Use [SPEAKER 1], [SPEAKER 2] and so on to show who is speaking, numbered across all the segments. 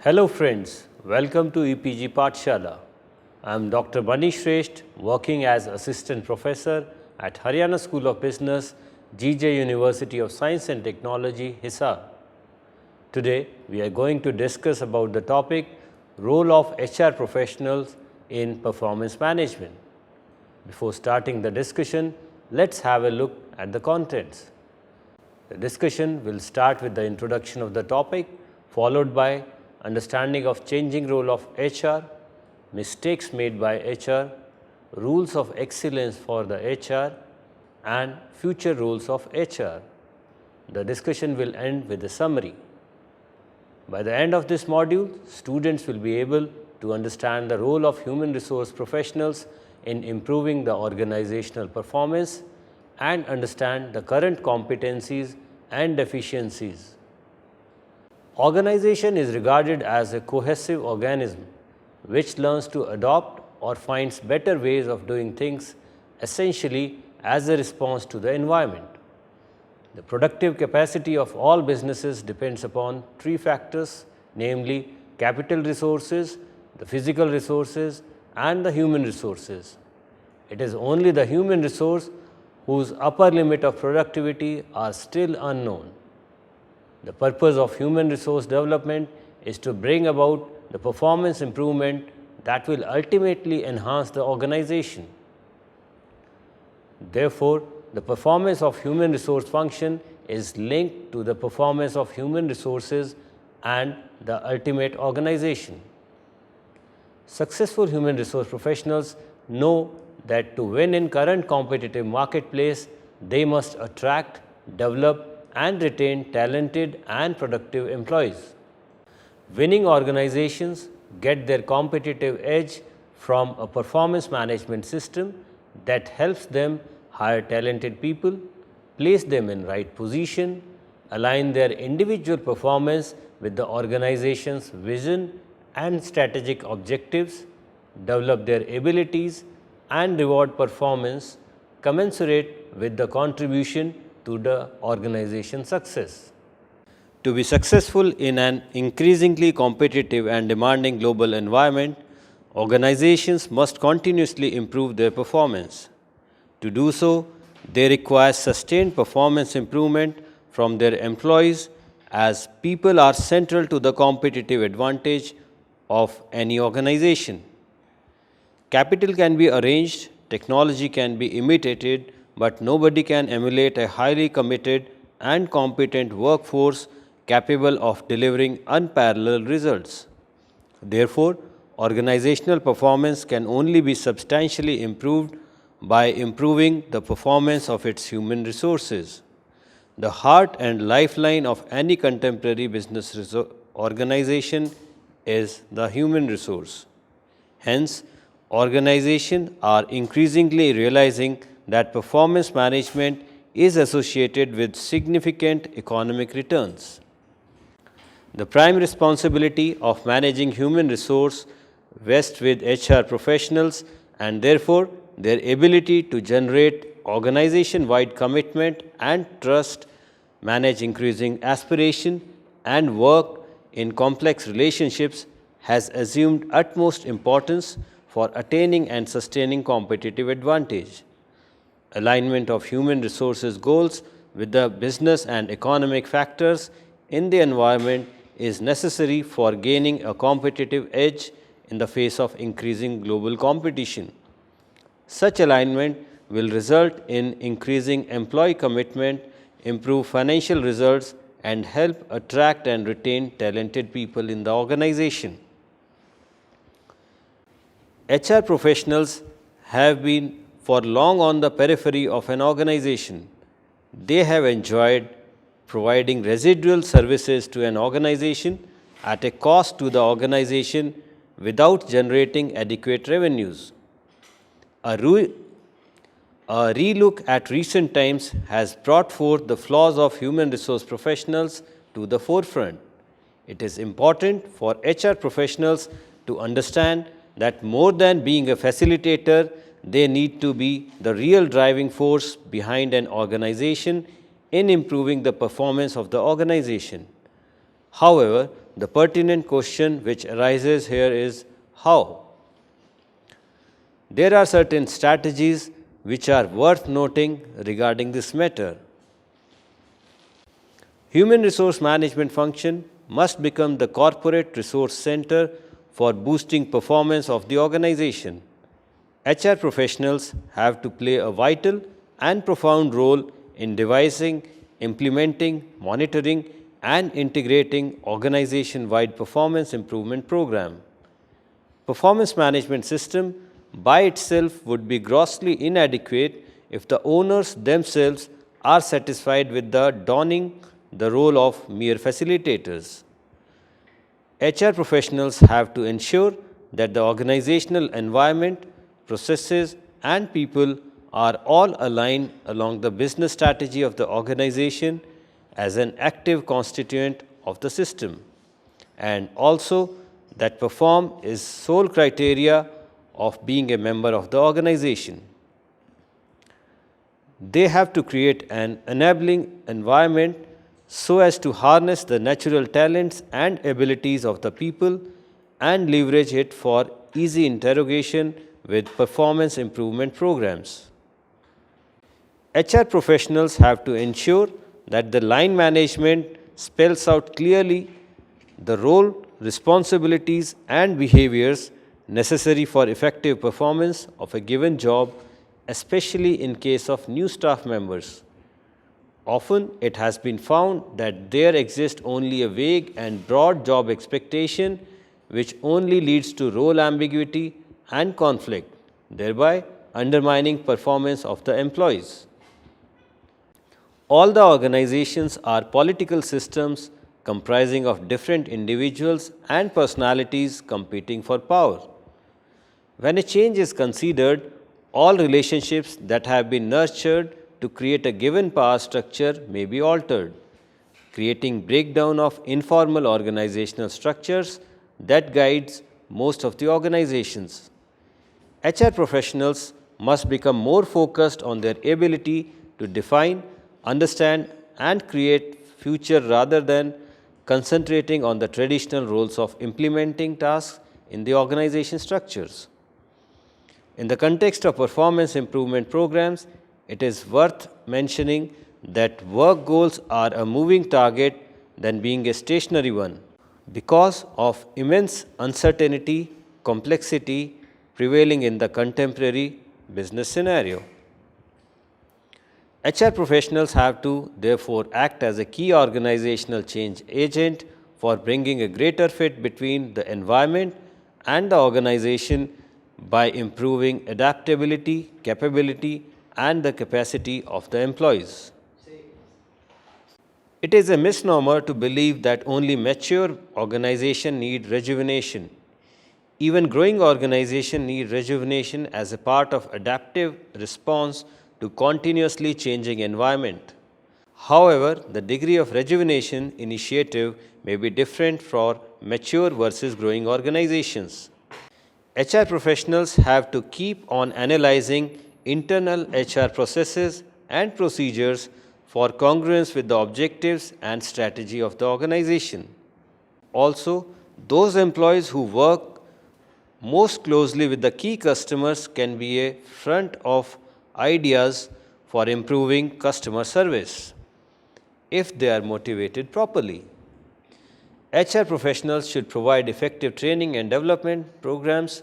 [SPEAKER 1] Hello friends, welcome to EPG Pathshala. I am Dr. Bani Shresht, working as Assistant Professor at Haryana School of Business, GJ University of Science and Technology, Hisar. Today, we are going to discuss about the topic Role of HR Professionals in Performance Management. Before starting the discussion, let's have a look at the contents. The discussion will start with the introduction of the topic, followed by understanding of changing role of HR, mistakes made by HR, rules of excellence for the HR, and future roles of HR. The discussion will end with a summary. By the end of this module, students will be able to understand the role of human resource professionals in improving the organizational performance and understand the current competencies and deficiencies. Organization is regarded as a cohesive organism which learns to adopt or finds better ways of doing things, essentially as a response to the environment. The productive capacity of all businesses depends upon three factors, namely capital resources, the physical resources, and the human resources. It is only the human resource whose upper limit of productivity are still unknown. The purpose of human resource development is to bring about the performance improvement that will ultimately enhance the organization. Therefore, the performance of human resource function is linked to the performance of human resources and the ultimate organization. Successful human resource professionals know that to win in current competitive marketplace, they must attract, develop, and retain talented and productive employees. Winning organizations get their competitive edge from a performance management system that helps them hire talented people, place them in right position, align their individual performance with the organization's vision and strategic objectives, develop their abilities, and reward performance commensurate with the contribution to the organization's success. To be successful in an increasingly competitive and demanding global environment, organizations must continuously improve their performance. To do so, they require sustained performance improvement from their employees, as people are central to the competitive advantage of any organization. Capital can be arranged, technology can be imitated, but nobody can emulate a highly committed and competent workforce capable of delivering unparalleled results. Therefore, organizational performance can only be substantially improved by improving the performance of its human resources. The heart and lifeline of any contemporary business organization is the human resource. Hence, organizations are increasingly realizing that performance management is associated with significant economic returns. The prime responsibility of managing human resource rests with HR professionals, and therefore their ability to generate organization-wide commitment and trust, manage increasing aspiration, and work in complex relationships has assumed utmost importance for attaining and sustaining competitive advantage. Alignment of human resources goals with the business and economic factors in the environment is necessary for gaining a competitive edge in the face of increasing global competition. Such alignment will result in increasing employee commitment, improve financial results, and help attract and retain talented people in the organization. HR professionals have been for long on the periphery of an organization. They have enjoyed providing residual services to an organization at a cost to the organization without generating adequate revenues. A relook at recent times has brought forth the flaws of human resource professionals to the forefront. It is important for HR professionals to understand that more than being a facilitator, they need to be the real driving force behind an organization in improving the performance of the organization. However, the pertinent question which arises here is how? There are certain strategies which are worth noting regarding this matter. Human resource management function must become the corporate resource center for boosting performance of the organization. HR professionals have to play a vital and profound role in devising, implementing, monitoring, and integrating organization-wide performance improvement program. Performance management system by itself would be grossly inadequate if the owners themselves are satisfied with donning the role of mere facilitators. HR professionals have to ensure that the organizational environment, processes, and people are all aligned along the business strategy of the organization as an active constituent of the system, and also that perform is sole criteria of being a member of the organization. They have to create an enabling environment so as to harness the natural talents and abilities of the people and leverage it for easy interrogation with performance improvement programs. HR professionals have to ensure that the line management spells out clearly the role, responsibilities, and behaviors necessary for effective performance of a given job, especially in case of new staff members. Often, it has been found that there exists only a vague and broad job expectation which only leads to role ambiguity and conflict, thereby undermining performance of the employees. All the organizations are political systems comprising of different individuals and personalities competing for power. When a change is considered, all relationships that have been nurtured to create a given power structure may be altered, creating breakdown of informal organizational structures that guides most of the organizations. HR professionals must become more focused on their ability to define, understand, and create future rather than concentrating on the traditional roles of implementing tasks in the organization structures. In the context of performance improvement programs, it is worth mentioning that work goals are a moving target than being a stationary one because of immense uncertainty, complexity prevailing in the contemporary business scenario. HR professionals have to therefore act as a key organizational change agent for bringing a greater fit between the environment and the organization by improving adaptability, capability, and the capacity of the employees. It is a misnomer to believe that only mature organizations need rejuvenation. Even growing organizations need rejuvenation as a part of adaptive response to continuously changing environment. However, the degree of rejuvenation initiative may be different for mature versus growing organizations. HR professionals have to keep on analyzing internal HR processes and procedures for congruence with the objectives and strategy of the organization. Also, those employees who work most closely with the key customers can be a front of ideas for improving customer service if they are motivated properly. HR professionals should provide effective training and development programs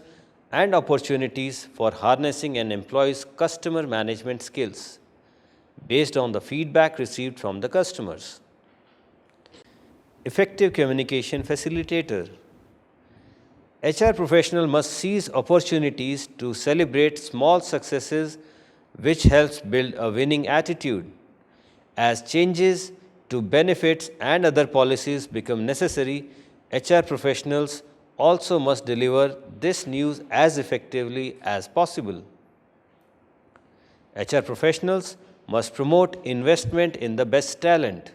[SPEAKER 1] and opportunities for harnessing an employee's customer management skills based on the feedback received from the customers. Effective communication facilitator. HR professional must seize opportunities to celebrate small successes which helps build a winning attitude. As changes to benefits and other policies become necessary, HR professionals also must deliver this news as effectively as possible. HR professionals must promote investment in the best talent.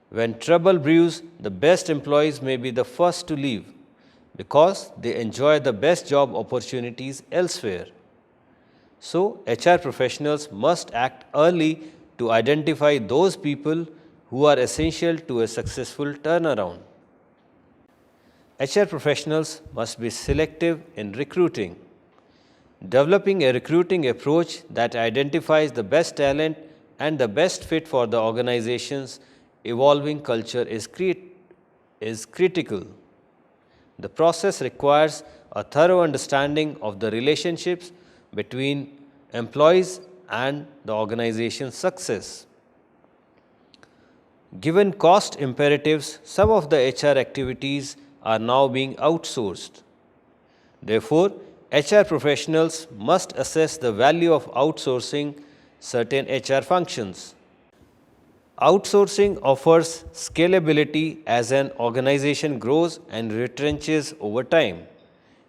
[SPEAKER 1] When trouble brews, the best employees may be the first to leave because they enjoy the best job opportunities elsewhere. So, HR professionals must act early to identify those people who are essential to a successful turnaround. HR professionals must be selective in recruiting. Developing a recruiting approach that identifies the best talent and the best fit for the organization's evolving culture is critical. The process requires a thorough understanding of the relationships between employees and the organization's success. Given cost imperatives, some of the HR activities are now being outsourced. Therefore, HR professionals must assess the value of outsourcing certain HR functions. Outsourcing offers scalability as an organization grows and retrenches over time.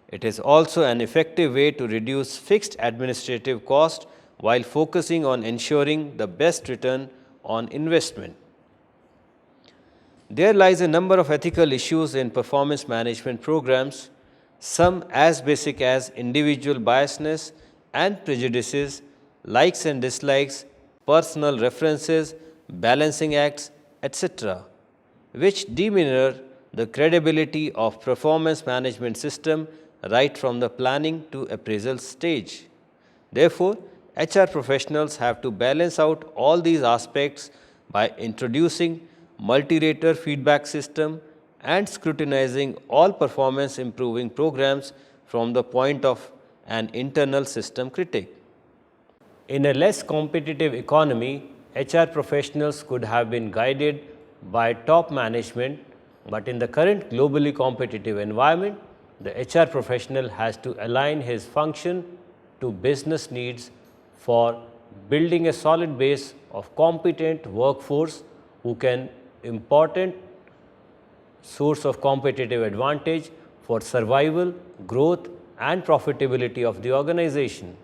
[SPEAKER 1] It is also an effective way to reduce fixed administrative cost while focusing on ensuring the best return on investment. There lies a number of ethical issues in performance management programs, some as basic as individual biasness and prejudices, likes and dislikes, personal references, balancing acts, etc., which demeanor the credibility of performance management system right from the planning to appraisal stage. Therefore, HR professionals have to balance out all these aspects by introducing multi-rater feedback system and scrutinizing all performance improving programs from the point of an internal system critic. In a less competitive economy, HR professionals could have been guided by top management, but in the current globally competitive environment, the HR professional has to align his function to business needs for building a solid base of competent workforce who can important source of competitive advantage for survival, growth and profitability of the organization.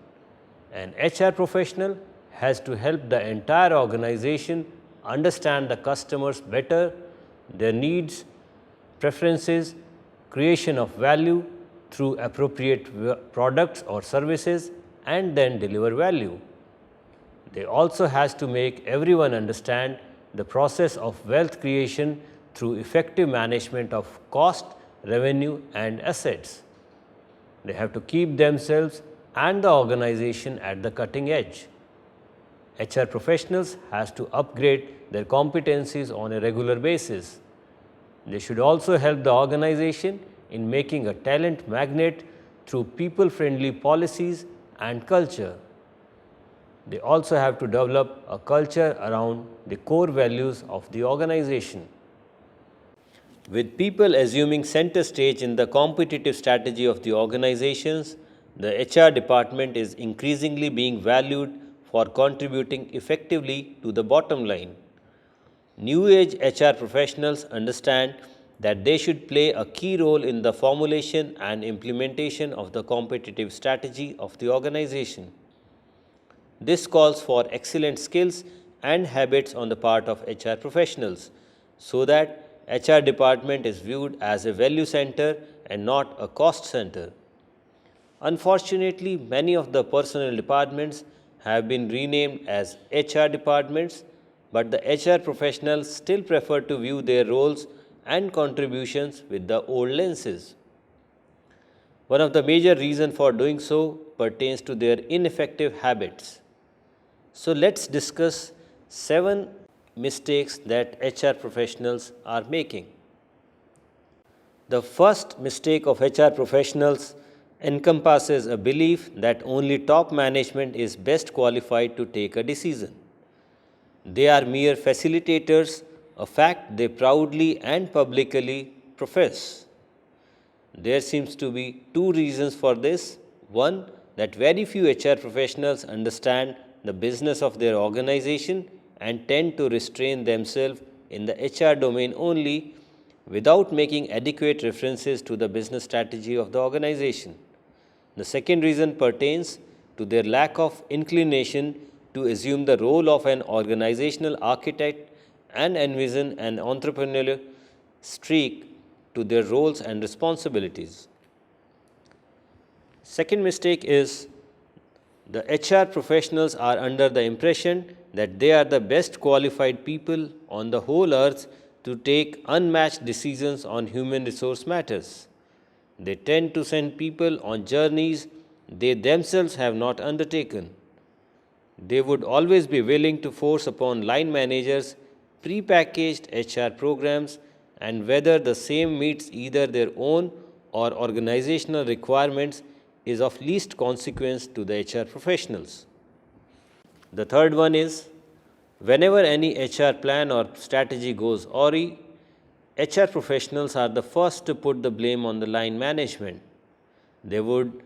[SPEAKER 1] An HR professional has to help the entire organization understand the customers better, their needs, preferences, creation of value through appropriate products or services and then deliver value. They also has to make everyone understand the process of wealth creation through effective management of cost, revenue and assets. They have to keep themselves and the organization at the cutting edge. HR professionals has to upgrade their competencies on a regular basis. They should also help the organization in making a talent magnet through people-friendly policies and culture. They also have to develop a culture around the core values of the organization. With people assuming center stage in the competitive strategy of the organizations, the HR department is increasingly being valued for contributing effectively to the bottom line. New age HR professionals understand that they should play a key role in the formulation and implementation of the competitive strategy of the organization. This calls for excellent skills and habits on the part of HR professionals so that HR department is viewed as a value center and not a cost center. Unfortunately, many of the personnel departments have been renamed as HR departments, but the HR professionals still prefer to view their roles and contributions with the old lenses. One of the major reasons for doing so pertains to their ineffective habits. So let's discuss 7 mistakes that HR professionals are making. The first mistake of HR professionals encompasses a belief that only top management is best qualified to take a decision. They are mere facilitators, a fact they proudly and publicly profess. There seems to be 2 reasons for this. One, that very few HR professionals understand the business of their organization and tend to restrain themselves in the HR domain only without making adequate references to the business strategy of the organization. The second reason pertains to their lack of inclination to assume the role of an organizational architect and envision an entrepreneurial streak to their roles and responsibilities. Second mistake is the HR professionals are under the impression that they are the best qualified people on the whole earth to take unmatched decisions on human resource matters. They tend to send people on journeys they themselves have not undertaken. They would always be willing to force upon line managers pre-packaged HR programs, and whether the same meets either their own or organizational requirements is of least consequence to the HR professionals. The third one is, whenever any HR plan or strategy goes awry, HR professionals are the first to put the blame on the line management. They would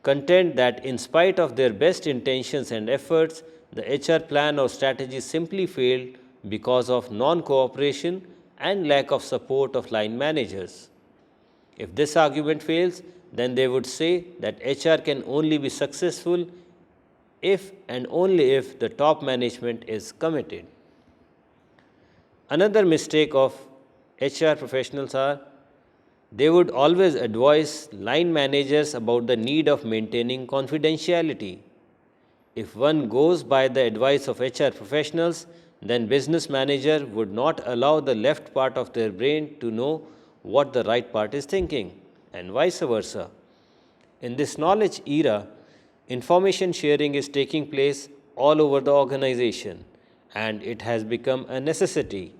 [SPEAKER 1] contend that in spite of their best intentions and efforts, the HR plan or strategy simply failed because of non-cooperation and lack of support of line managers. If this argument fails, then they would say that HR can only be successful if and only if the top management is committed. Another mistake of HR professionals are they would always advise line managers about the need of maintaining confidentiality. If one goes by the advice of HR professionals, then business manager would not allow the left part of their brain to know what the right part is thinking, and vice versa. In this knowledge era, information sharing is taking place all over the organization, and it has become a necessity.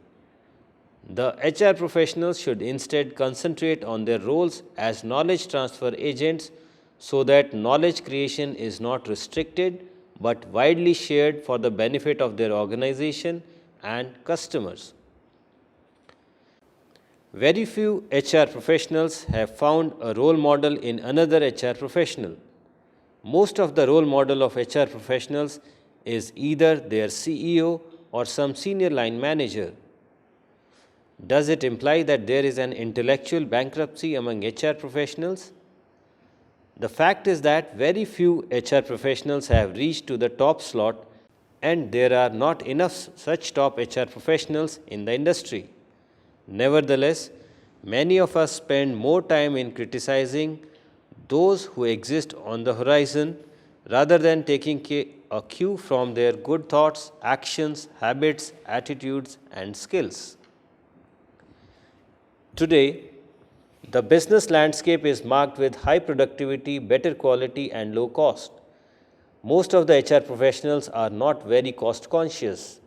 [SPEAKER 1] The HR professionals should instead concentrate on their roles as knowledge transfer agents so that knowledge creation is not restricted but widely shared for the benefit of their organization and customers. Very few HR professionals have found a role model in another HR professional. Most of the role model of HR professionals is either their CEO or some senior line manager. Does it imply that there is an intellectual bankruptcy among HR professionals? The fact is that very few HR professionals have reached to the top slot, and there are not enough such top HR professionals in the industry. Nevertheless, many of us spend more time in criticizing those who exist on the horizon rather than taking a cue from their good thoughts, actions, habits, attitudes, and skills. Today, the business landscape is marked with high productivity, better quality, and low cost. Most of the HR professionals are not very cost conscious.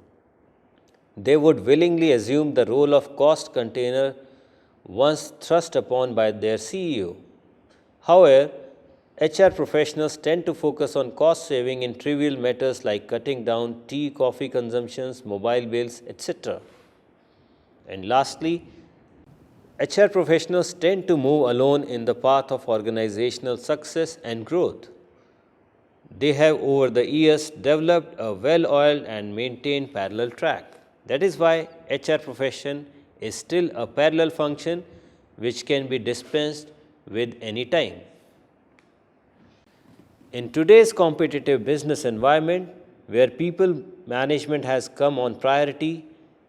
[SPEAKER 1] They would willingly assume the role of cost container once thrust upon by their CEO. However, HR professionals tend to focus on cost saving in trivial matters like cutting down tea, coffee consumptions, mobile bills, etc. And lastly, HR professionals tend to move alone in the path of organizational success and growth. They have over the years developed a well-oiled and maintained parallel track. That is why HR profession is still a parallel function which can be dispensed with any time. In today's competitive business environment, where people management has come on priority,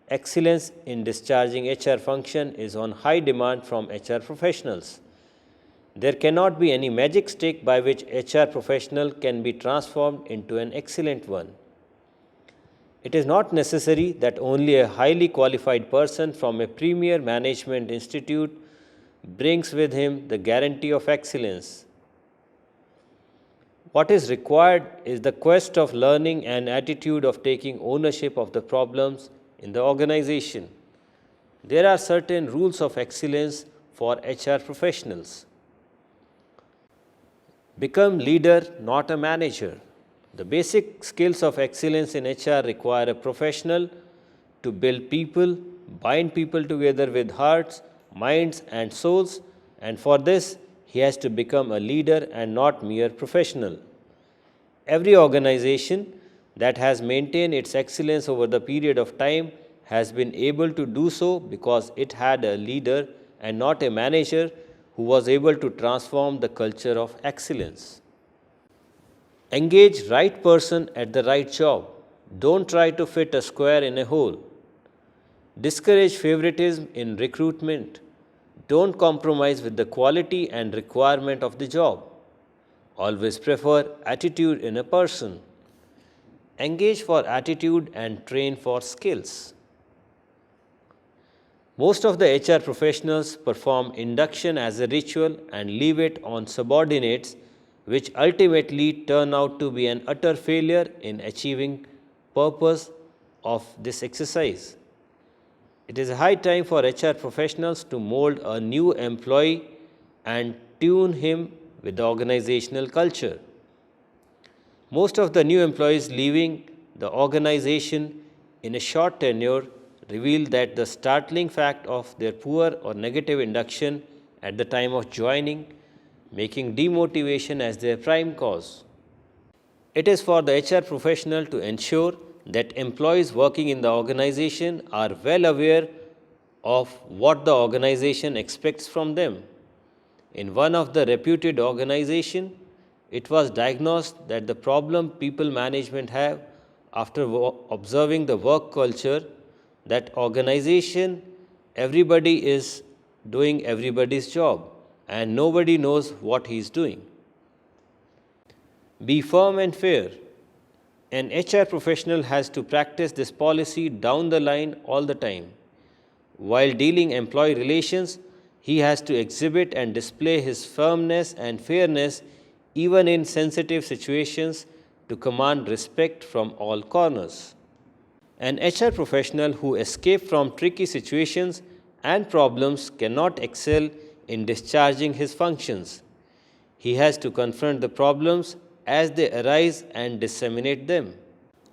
[SPEAKER 1] excellence in discharging HR function is on high demand from HR professionals. There cannot be any magic stick by which HR professional can be transformed into an excellent one. It is not necessary that only a highly qualified person from a premier management institute brings with him the guarantee of excellence. What is required is the quest of learning and attitude of taking ownership of the problems in the organization. There are certain rules of excellence for HR professionals. Become leader, not a manager. The basic skills of excellence in HR require a professional to build people, bind people together with hearts, minds, and souls, and for this, he has to become a leader and not mere professional. Every organization that has maintained its excellence over the period of time has been able to do so because it had a leader and not a manager who was able to transform the culture of excellence. Engage right person at the right job. Don't try to fit a square in a hole. Discourage favoritism in recruitment. Don't compromise with the quality and requirement of the job. Always prefer attitude in a person. Engage for attitude and train for skills. Most of the HR professionals perform induction as a ritual and leave it on subordinates, which ultimately turn out to be an utter failure in achieving purpose of this exercise. It is high time for HR professionals to mold a new employee and tune him with the organizational culture. Most of the new employees leaving the organization in a short tenure reveal that the startling fact of their poor or negative induction at the time of joining, making demotivation as their prime cause. It is for the HR professional to ensure that employees working in the organization are well aware of what the organization expects from them. In one of the reputed organizations, it was diagnosed that the problem people management have after observing the work culture, that organization, everybody is doing everybody's job and nobody knows what he is doing. Be firm and fair. An HR professional has to practice this policy down the line all the time. While dealing employee relations, he has to exhibit and display his firmness and fairness even in sensitive situations to command respect from all corners. An HR professional who escapes from tricky situations and problems cannot excel in discharging his functions. He has to confront the problems as they arise and disseminate them.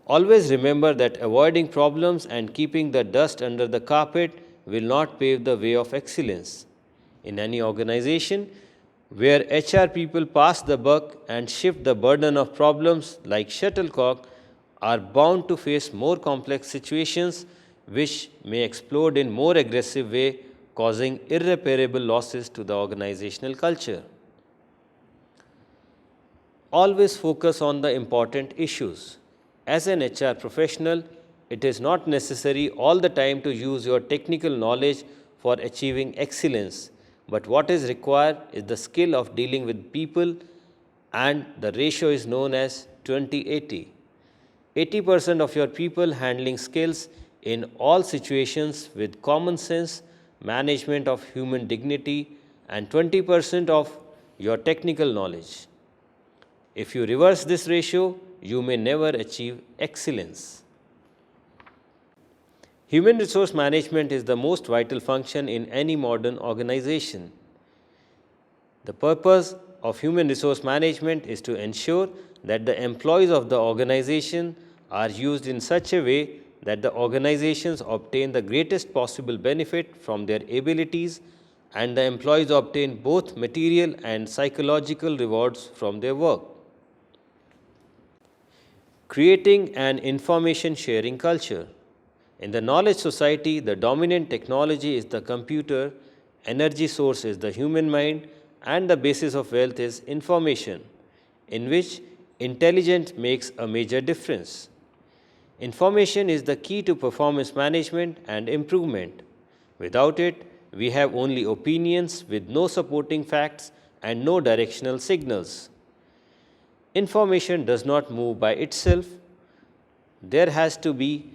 [SPEAKER 1] Always remember that avoiding problems and keeping the dust under the carpet will not pave the way of excellence. In any organization where HR people pass the buck and shift the burden of problems like shuttlecock, are bound to face more complex situations which may explode in more aggressive way, causing irreparable losses to the organizational culture. Always focus on the important issues. As an HR professional, it is not necessary all the time to use your technical knowledge for achieving excellence, but what is required is the skill of dealing with people, and the ratio is known as 20-80. 80% of your people handling skills in all situations with common sense, management of human dignity, and 20% of your technical knowledge. If you reverse this ratio, you may never achieve excellence. Human resource management is the most vital function in any modern organization. The purpose of human resource management is to ensure that the employees of the organization are used in such a way that the organizations obtain the greatest possible benefit from their abilities and the employees obtain both material and psychological rewards from their work. Creating an information sharing culture. In the knowledge society, the dominant technology is the computer, energy source is the human mind, and the basis of wealth is information, in which intelligence makes a major difference. Information is the key to performance management and improvement. Without it, we have only opinions with no supporting facts and no directional signals. Information does not move by itself. There has to be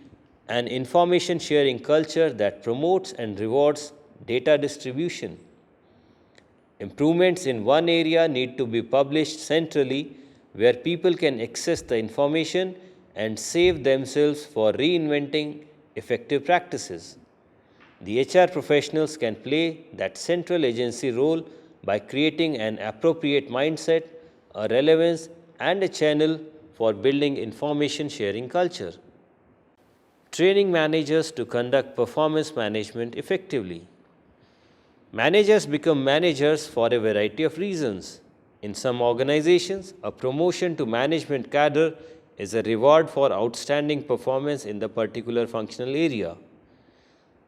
[SPEAKER 1] an information sharing culture that promotes and rewards data distribution. Improvements in one area need to be published centrally where people can access the information and save themselves for reinventing effective practices. The HR professionals can play that central agency role by creating an appropriate mindset, a relevance, and a channel for building information sharing culture. Training managers to conduct performance management effectively. Managers become managers for a variety of reasons. In some organizations, a promotion to management cadre is a reward for outstanding performance in the particular functional area.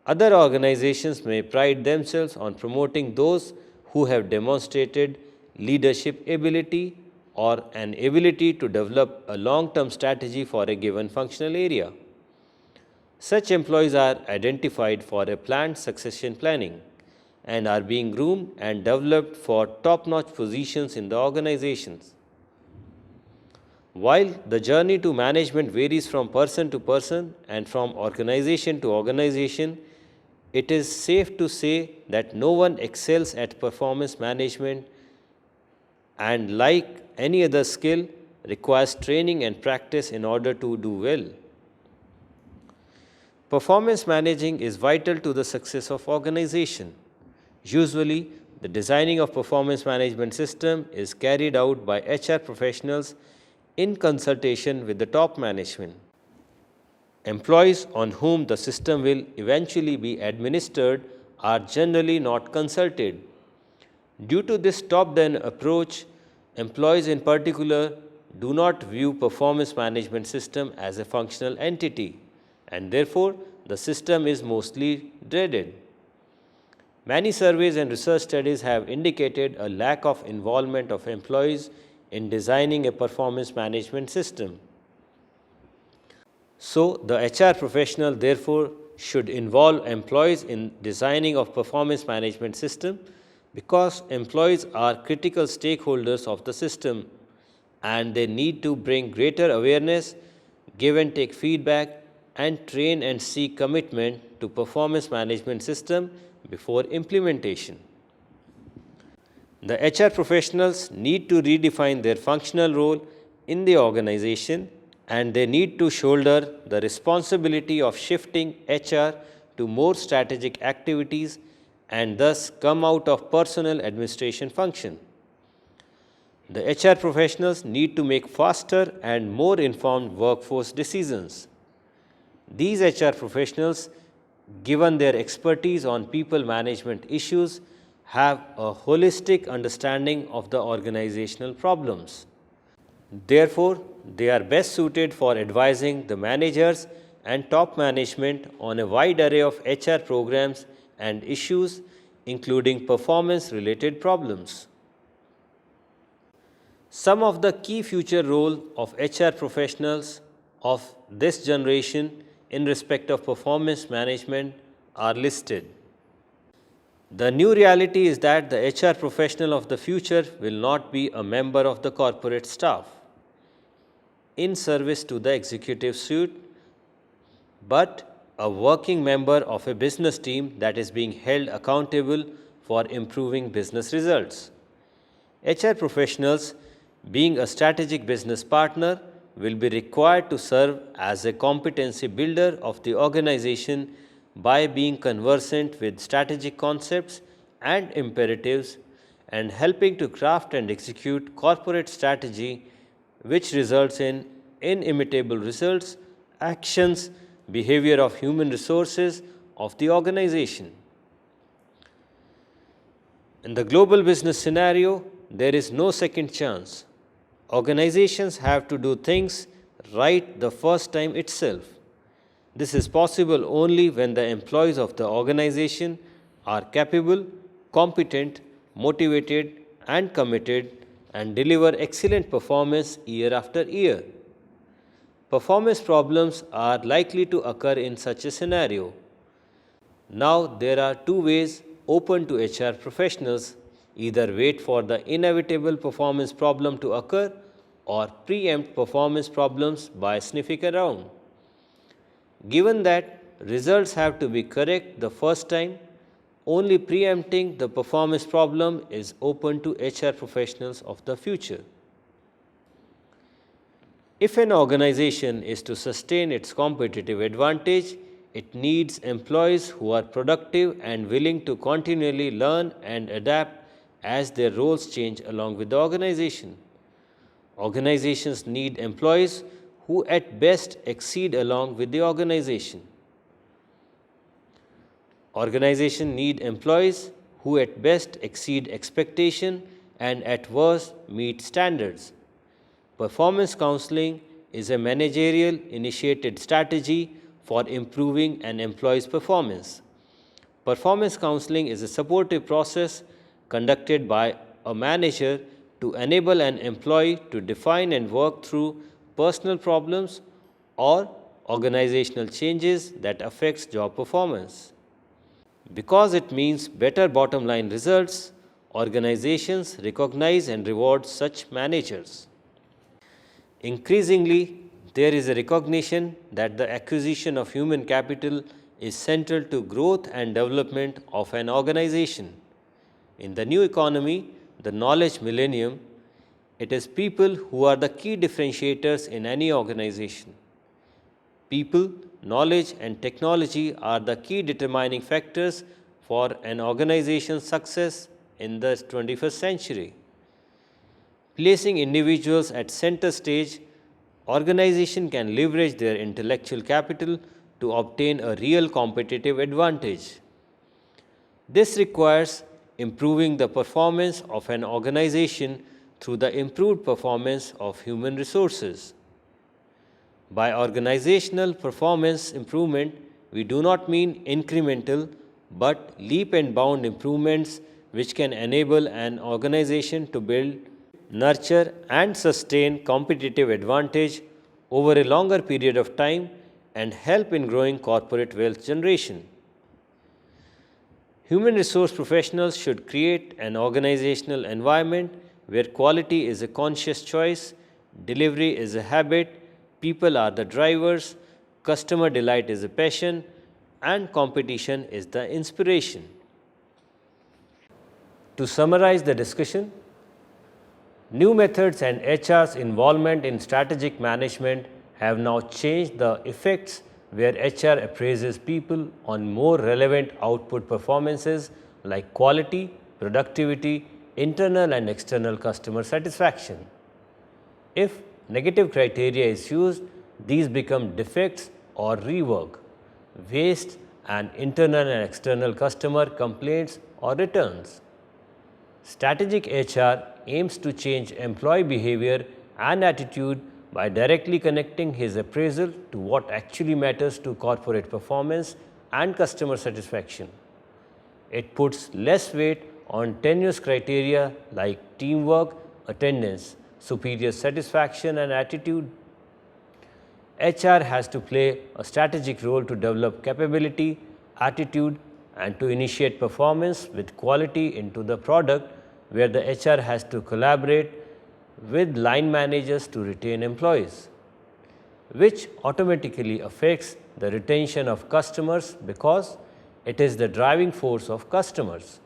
[SPEAKER 1] Other organizations may pride themselves on promoting those who have demonstrated leadership ability or an ability to develop a long-term strategy for a given functional area. Such employees are identified for a planned succession planning and are being groomed and developed for top-notch positions in the organizations. While the journey to management varies from person to person and from organization to organization, it is safe to say that no one excels at performance management, and like any other skill, requires training and practice in order to do well. Performance managing is vital to the success of organization. Usually, the designing of performance management system is carried out by HR professionals in consultation with the top management. Employees on whom the system will eventually be administered are generally not consulted. Due to this top-down approach, employees in particular do not view performance management system as a functional entity, and therefore the system is mostly dreaded. Many surveys and research studies have indicated a lack of involvement of employees in designing a performance management system. So, the HR professional therefore should involve employees in designing of performance management system, because employees are critical stakeholders of the system and they need to bring greater awareness, give and take feedback, and train and seek commitment to performance management system before implementation. The HR professionals need to redefine their functional role in the organization, and they need to shoulder the responsibility of shifting HR to more strategic activities and thus come out of personnel administration function. The HR professionals need to make faster and more informed workforce decisions. These HR professionals, given their expertise on people management issues, have a holistic understanding of the organizational problems. Therefore, they are best suited for advising the managers and top management on a wide array of HR programs and issues, including performance-related problems. Some of the key future roles of HR professionals of this generation in respect of performance management are listed. The new reality is that the HR professional of the future will not be a member of the corporate staff in service to the executive suite, but a working member of a business team that is being held accountable for improving business results. HR professionals, being a strategic business partner, will be required to serve as a competency builder of the organization by being conversant with strategic concepts and imperatives and helping to craft and execute corporate strategy, which results in inimitable results, actions, behavior of human resources of the organization. In the global business scenario, there is no second chance. Organizations have to do things right the first time itself. This is possible only when the employees of the organization are capable, competent, motivated, and committed, and deliver excellent performance year after year. Performance problems are likely to occur in such a scenario. Now, there are two ways open to HR professionals: either wait for the inevitable performance problem to occur or preempt performance problems by sniffing around. Given that results have to be correct the first time, only preempting the performance problem is open to HR professionals of the future. If an organization is to sustain its competitive advantage, it needs employees who are productive and willing to continually learn and adapt as their roles change along with the organization. Organizations need employees who at best exceed along with the organization. Organizations need employees who at best exceed expectation and at worst meet standards. Performance counseling is a managerial initiated strategy for improving an employee's performance. Performance counseling is a supportive process conducted by a manager to enable an employee to define and work through personal problems or organizational changes that affects job performance. Because it means better bottom line results, organizations recognize and reward such managers. Increasingly, there is a recognition that the acquisition of human capital is central to growth and development of an organization. In the new economy, the knowledge millennium, it is people who are the key differentiators in any organization. People, knowledge, and technology are the key determining factors for an organization's success in the 21st century. Placing individuals at center stage, organization can leverage their intellectual capital to obtain a real competitive advantage. This requires improving the performance of an organization through the improved performance of human resources. By organizational performance improvement, we do not mean incremental but leap and bound improvements which can enable an organization to build, nurture, and sustain competitive advantage over a longer period of time and help in growing corporate wealth generation. Human resource professionals should create an organizational environment where quality is a conscious choice, delivery is a habit, people are the drivers, customer delight is a passion, and competition is the inspiration. To summarize the discussion, new methods and HR's involvement in strategic management have now changed the effects where HR appraises people on more relevant output performances like quality, productivity, internal and external customer satisfaction. If negative criteria is used, these become defects or rework, waste, and internal and external customer complaints or returns. Strategic HR aims to change employee behavior and attitude by directly connecting his appraisal to what actually matters to corporate performance and customer satisfaction. It puts less weight on tenuous criteria like teamwork, attendance, superior satisfaction, and attitude. HR has to play a strategic role to develop capability, attitude, and to initiate performance with quality into the product, where the HR has to collaborate with line managers to retain employees, which automatically affects the retention of customers because it is the driving force of customers.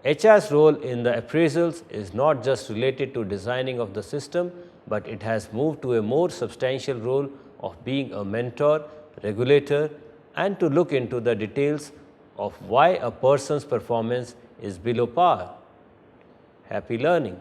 [SPEAKER 1] HR's role in the appraisals is not just related to designing of the system, but it has moved to a more substantial role of being a mentor, regulator, and to look into the details of why a person's performance is below par. Happy learning!